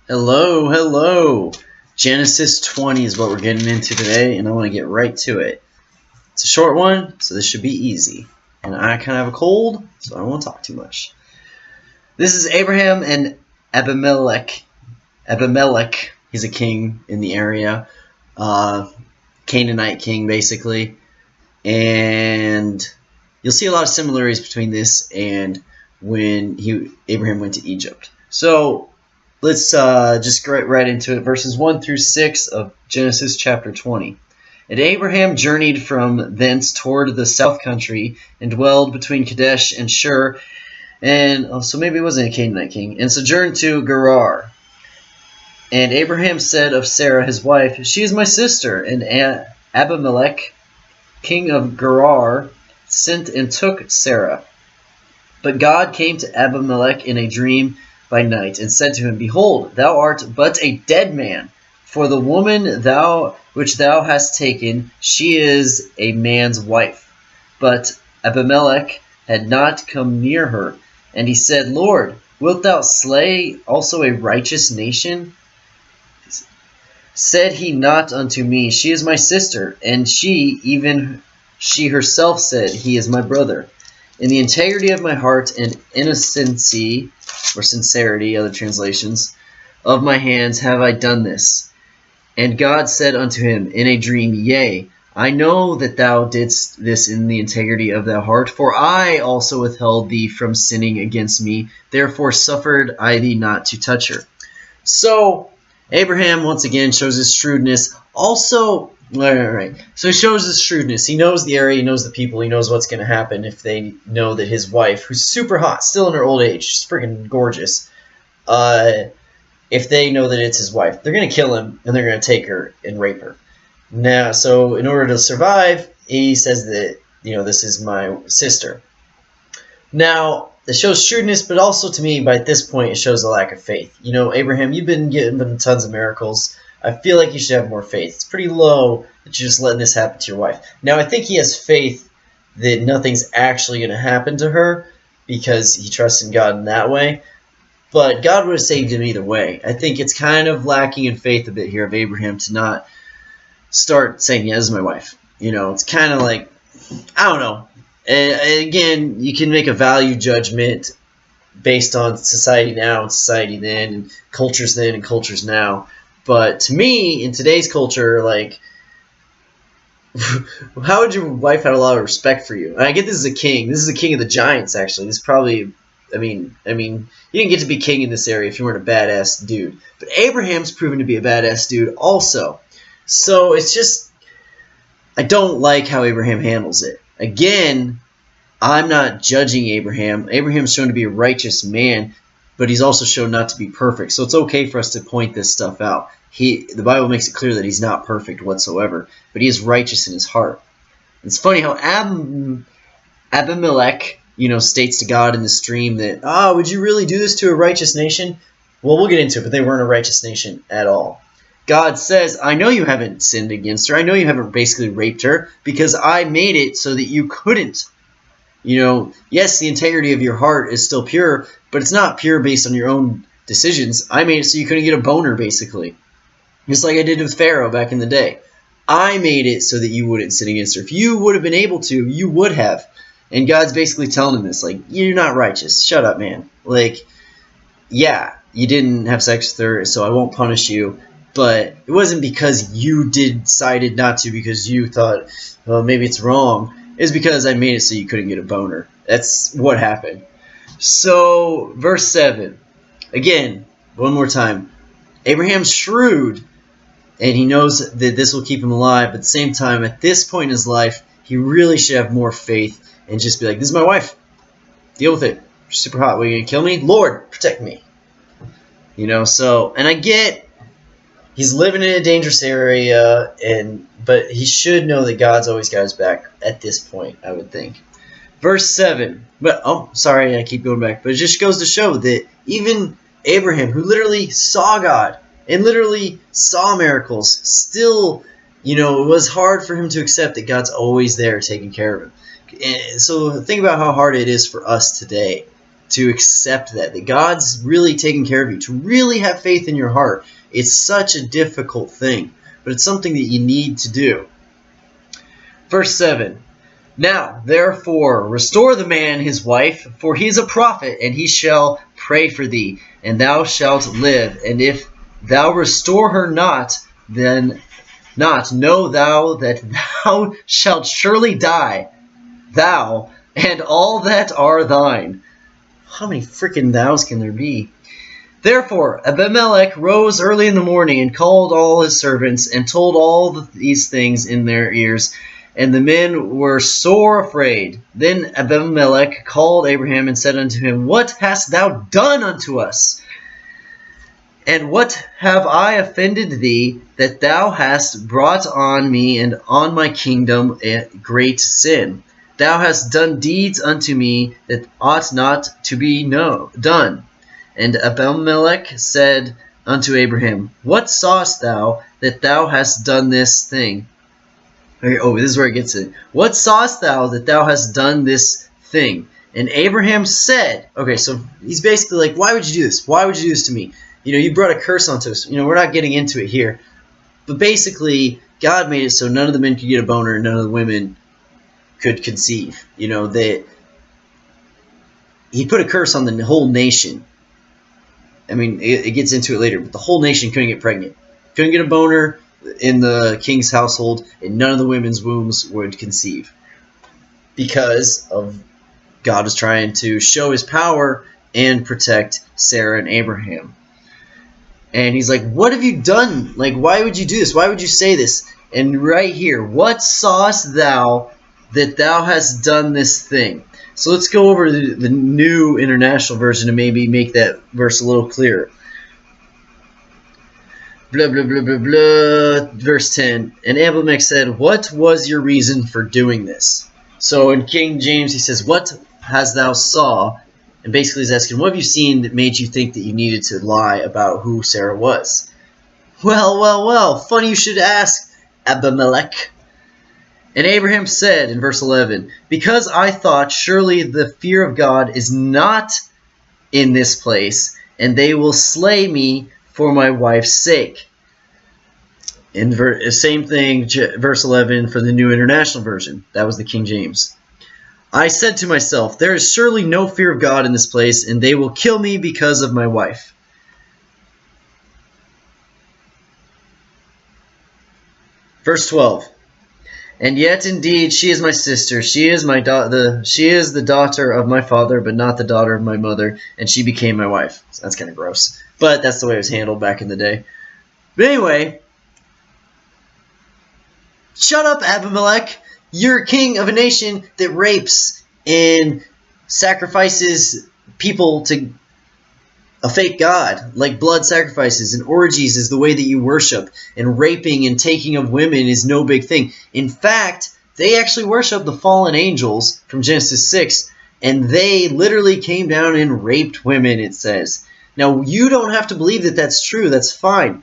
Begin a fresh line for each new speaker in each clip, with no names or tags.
Hello, hello. Genesis 20 is what we're getting into today, and I want to get right to it. It's a short one, so this should be easy. And I kind of have a cold, so I won't talk too much. This is Abraham and Abimelech. Abimelech, he's a king in the area. Canaanite king, basically. And you'll see a lot of similarities between this and when Abraham went to Egypt. So let's just get right into it. Verses 1 through 6 of Genesis chapter 20. And Abraham journeyed from thence toward the south country, and dwelled between Kadesh and Shur, and so maybe it wasn't a Canaanite king, and sojourned to Gerar. And Abraham said of Sarah his wife, She is my sister. And Abimelech, king of Gerar, sent and took Sarah. But God came to Abimelech in a dream by night, and said to him, Behold, thou art but a dead man, for the woman which thou hast taken, she is a man's wife. But Abimelech had not come near her. And he said, Lord, wilt thou slay also a righteous nation? Said he not unto me, She is my sister? And she herself said, He is my brother. In the integrity of my heart and innocency, or sincerity, other translations, of my hands have I done this. And God said unto him in a dream, Yea, I know that thou didst this in the integrity of thy heart, for I also withheld thee from sinning against me, therefore suffered I thee not to touch her. So Abraham once again shows his shrewdness. Also, right. So he shows his shrewdness. He knows the area, he knows the people, he knows what's going to happen if they know that his wife, who's super hot, still in her old age, she's freaking gorgeous, if they know that it's his wife, they're going to kill him, and they're going to take her and rape her. Now, so in order to survive, he says that, this is my sister. Now, it shows shrewdness, but also to me, by this point, it shows a lack of faith. Abraham, you've been given tons of miracles. I feel like you should have more faith. It's pretty low that you're just letting this happen to your wife. Now, I think he has faith that nothing's actually going to happen to her because he trusts in God in that way. But God would have saved him either way. I think it's kind of lacking in faith a bit here of Abraham to not start saying, yeah, this is my wife. It's kind of like, I don't know. And again, you can make a value judgment based on society now and society then and cultures now. But to me, in today's culture, like, how would your wife have a lot of respect for you? And I get this is a king. This is a king of the giants, actually. This is probably, I mean, you didn't get to be king in this area if you weren't a badass dude. But Abraham's proven to be a badass dude also. So it's just, I don't like how Abraham handles it. Again, I'm not judging Abraham. Abraham's shown to be a righteous man, but he's also shown not to be perfect. So it's okay for us to point this stuff out. The Bible makes it clear that he's not perfect whatsoever, but he is righteous in his heart. It's funny how Abimelech, states to God in this dream that, would you really do this to a righteous nation? Well, we'll get into it, but they weren't a righteous nation at all. God says, I know you haven't sinned against her. I know you haven't basically raped her because I made it so that you couldn't. Yes, the integrity of your heart is still pure, but it's not pure based on your own decisions. I made it so you couldn't get a boner, basically. Just like I did with Pharaoh back in the day. I made it so that you wouldn't sin against her. If you would have been able to, you would have. And God's basically telling him this, like, you're not righteous. Shut up, man. Like, yeah, you didn't have sex with her, so I won't punish you. But it wasn't because you decided not to because you thought, well, maybe it's wrong. It's because I made it so you couldn't get a boner. That's what happened. So, verse 7. Again, one more time. Abraham's shrewd, and he knows that this will keep him alive. But at the same time, at this point in his life, he really should have more faith and just be like, this is my wife. Deal with it. She's super hot. What, are you going to kill me? Lord, protect me. And I get he's living in a dangerous area, but he should know that God's always got his back at this point, I would think. Verse 7. Sorry, I keep going back. But it just goes to show that even Abraham, who literally saw God and literally saw miracles, still, it was hard for him to accept that God's always there taking care of him. And so think about how hard it is for us today to accept that God's really taking care of you, to really have faith in your heart. It's such a difficult thing, but it's something that you need to do. Verse 7. Now, therefore, restore the man his wife, for he is a prophet, and he shall pray for thee, and thou shalt live. And if thou restore her not, then know thou that thou shalt surely die, thou and all that are thine. How many freaking thous can there be? Therefore Abimelech rose early in the morning and called all his servants and told all these things in their ears. And the men were sore afraid. Then Abimelech called Abraham and said unto him, What hast thou done unto us? And what have I offended thee, that thou hast brought on me and on my kingdom a great sin? Thou hast done deeds unto me that ought not to be done. And Abimelech said unto Abraham, What sawest thou that thou hast done this thing? Oh, this is where it gets it. What sawest thou that thou hast done this thing? And Abraham said, okay, so he's basically like, why would you do this? Why would you do this to me? You brought a curse onto us. We're not getting into it here. But basically, God made it so none of the men could get a boner and none of the women could conceive. He put a curse on the whole nation. I mean, it gets into it later, but the whole nation couldn't get pregnant. Couldn't get a boner in the king's household, and none of the women's wombs would conceive. Because of God was trying to show his power and protect Sarah and Abraham. And he's like, what have you done? Like, why would you do this? Why would you say this? And right here, what sawest thou that thou hast done this thing? So let's go over the New International Version and maybe make that verse a little clearer. Blah, blah, blah, blah, blah. Verse 10. And Abimelech said, What was your reason for doing this? So in King James, he says, What hast thou saw? And basically he's asking, what have you seen that made you think that you needed to lie about who Sarah was? Well, funny you should ask, Abimelech. And Abraham said in verse 11, Because I thought surely the fear of God is not in this place, and they will slay me for my wife's sake. In same thing, verse 11 for the New International Version. That was the King James. I said to myself, there is surely no fear of God in this place, and they will kill me because of my wife. Verse 12. And yet indeed she is my sister. She is the daughter of my father, but not the daughter of my mother, and she became my wife. So that's kind of gross. But that's the way it was handled back in the day. But anyway, shut up, Abimelech. You're king of a nation that rapes and sacrifices people to a fake god, like blood sacrifices and orgies is the way that you worship, and raping and taking of women is no big thing. In fact, they actually worship the fallen angels from Genesis 6, and they literally came down and raped women, it says. Now, you don't have to believe that that's true. That's fine.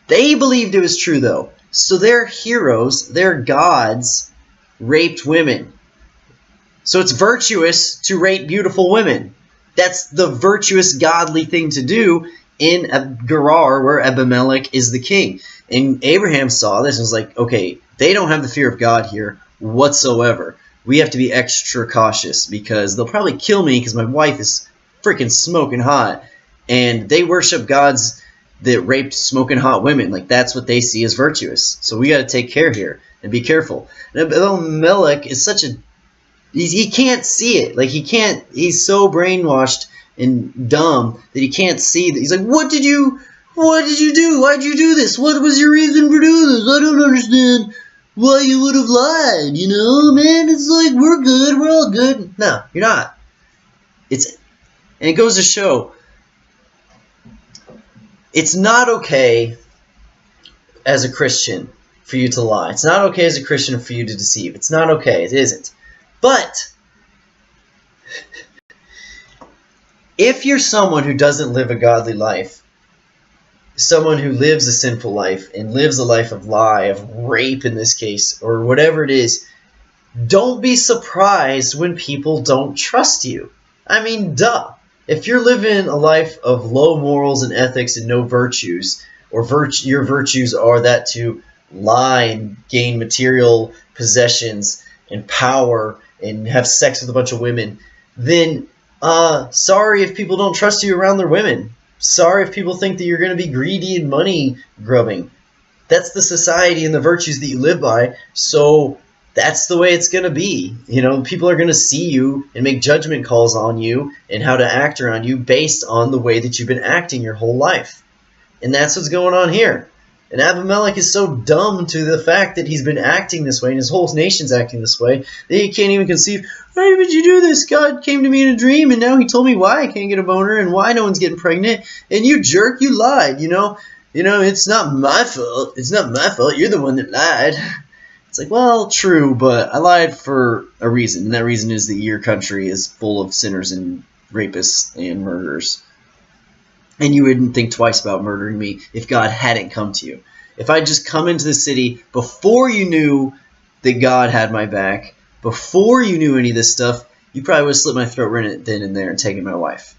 They believed it was true, though. So their heroes, their gods, raped women. So it's virtuous to rape beautiful women. That's the virtuous, godly thing to do in Gerar, where Abimelech is the king. And Abraham saw this and was like, okay, they don't have the fear of God here whatsoever. We have to be extra cautious because they'll probably kill me because my wife is freaking smoking hot. And they worship gods that raped smoking hot women. Like, that's what they see as virtuous. So we got to take care here and be careful. And Abimelech is such a... He can't see it. Like, he's so brainwashed and dumb that he can't see that. He's like, what did you do? Why'd you do this? What was your reason for doing this? I don't understand why you would have lied, man. It's like, we're good. We're all good. No, you're not. And it goes to show, it's not okay as a Christian for you to lie. It's not okay as a Christian for you to deceive. It's not okay. It isn't. But if you're someone who doesn't live a godly life, someone who lives a sinful life and lives a life of lie, of rape in this case, or whatever it is, don't be surprised when people don't trust you. I mean, duh. If you're living a life of low morals and ethics and no virtues, or your virtues are that to lie and gain material possessions and power and have sex with a bunch of women, then sorry if people don't trust you around their women. Sorry if people think that you're going to be greedy and money grubbing. That's the society and the virtues that you live by, so that's the way it's going to be. You know, people are going to see you and make judgment calls on you and how to act around you based on the way that you've been acting your whole life. And that's what's going on here. And Abimelech is so dumb to the fact that he's been acting this way and his whole nation's acting this way that he can't even conceive, why would you do this? God came to me in a dream and now he told me why I can't get a boner and why no one's getting pregnant. And you jerk, you lied, you know, it's not my fault. It's not my fault. You're the one that lied. It's like, well, true, but I lied for a reason. And that reason is that your country is full of sinners and rapists and murderers. And you wouldn't think twice about murdering me if God hadn't come to you. If I'd just come into the city before you knew that God had my back, before you knew any of this stuff, you probably would have slit my throat right then and there and taken my wife.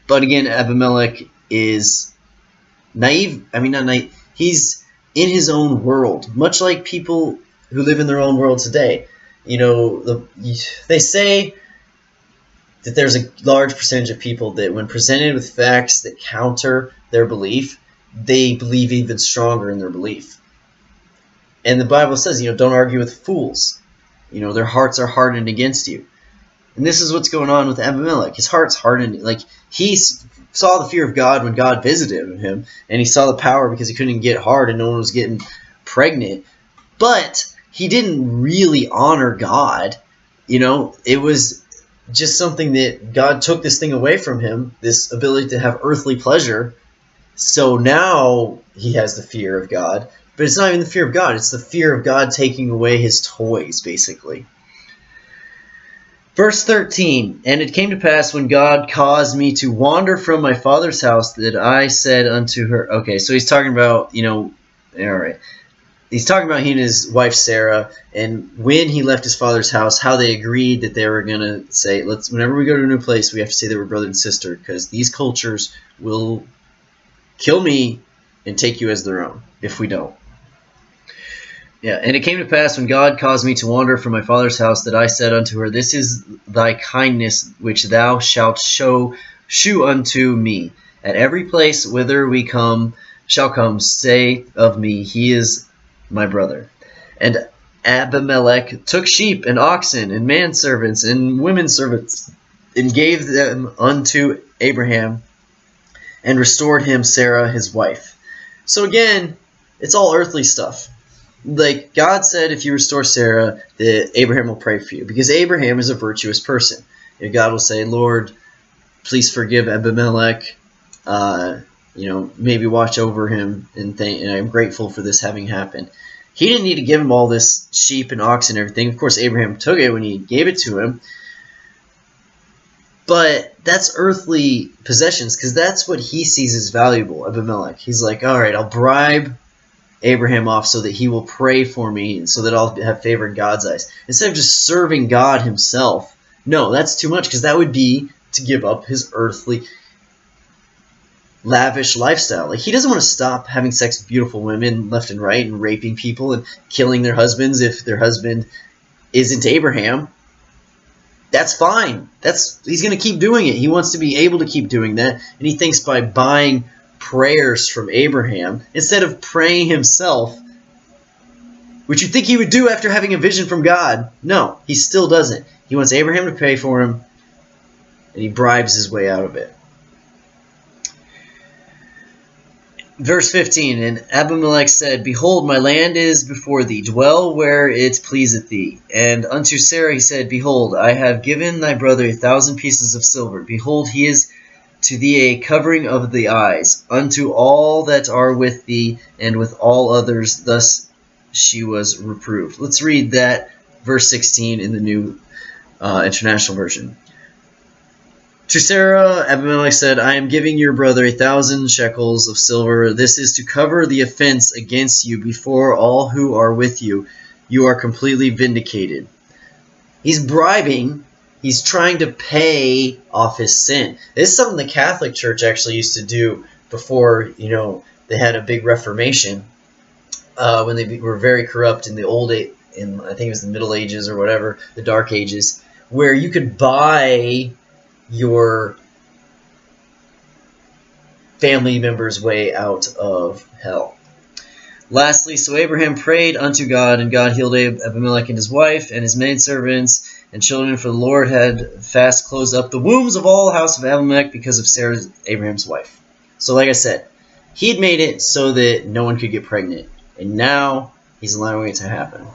But again, Abimelech is naive. I mean, not naive. He's in his own world, much like people who live in their own world today. You know, they say that there's a large percentage of people that when presented with facts that counter their belief, they believe even stronger in their belief. And the Bible says, don't argue with fools. Their hearts are hardened against you. And this is what's going on with Abimelech. His heart's hardened. Like, he saw the fear of God when God visited him, and he saw the power because he couldn't get hard and no one was getting pregnant. But he didn't really honor God. It was just something that God took this thing away from him, this ability to have earthly pleasure. So now he has the fear of God. But it's not even the fear of God. It's the fear of God taking away his toys, basically. Verse 13, and it came to pass when God caused me to wander from my father's house that I said unto her. Okay, so he's talking about, all right. He's talking about he and his wife Sarah, and when he left his father's house, how they agreed that they were going to say, whenever we go to a new place, we have to say that we're brother and sister, because these cultures will kill me and take you as their own if we don't. Yeah, and it came to pass when God caused me to wander from my father's house that I said unto her, This is thy kindness which thou shalt shew unto me. At every place whither we shall come, say of me, He is my brother. And Abimelech took sheep and oxen and manservants and women servants and gave them unto Abraham and restored him Sarah his wife. So again, it's all earthly stuff. Like God said, if you restore Sarah, that Abraham will pray for you, because Abraham is a virtuous person. And God will say, Lord, please forgive Abimelech. Maybe watch over him, and I'm grateful for this having happened. He didn't need to give him all this sheep and ox and everything. Of course, Abraham took it when he gave it to him. But that's earthly possessions, because that's what he sees as valuable, Abimelech. He's like, all right, I'll bribe Abraham off so that he will pray for me and so that I'll have favor in God's eyes. Instead of just serving God himself. No, that's too much, because that would be to give up his earthly lavish lifestyle. Like, he doesn't want to stop having sex with beautiful women left and right and raping people and killing their husbands if their husband isn't Abraham. That's fine. He's going to keep doing it. He wants to be able to keep doing that, and he thinks by buying prayers from Abraham instead of praying himself, which you'd think he would do after having a vision from God. No, he still doesn't. He wants Abraham to pray for him, and he bribes his way out of it. Verse 15, and Abimelech said, Behold, my land is before thee, dwell where it pleaseth thee. And unto Sarah he said, Behold, I have given thy brother 1,000 pieces of silver. Behold, he is to thee a covering of the eyes, unto all that are with thee, and with all others. Thus she was reproved. Let's read that, verse 16 in the New International Version. To Sarah, Abimelech said, I am giving your brother 1,000 shekels of silver. This is to cover the offense against you before all who are with you. You are completely vindicated. He's bribing He's trying to pay off his sin. This is something the Catholic Church actually used to do before, they had a big Reformation, when they were very corrupt in the I think it was the Middle Ages or whatever, the Dark Ages, where you could buy your family member's way out of hell. Lastly, so Abraham prayed unto God, and God healed Abimelech and his wife and his maidservants and children, for the Lord had fast closed up the wombs of all the house of Abimelech because of Sarah, Abraham's wife. So like I said, he'd made it so that no one could get pregnant, and now he's allowing it to happen.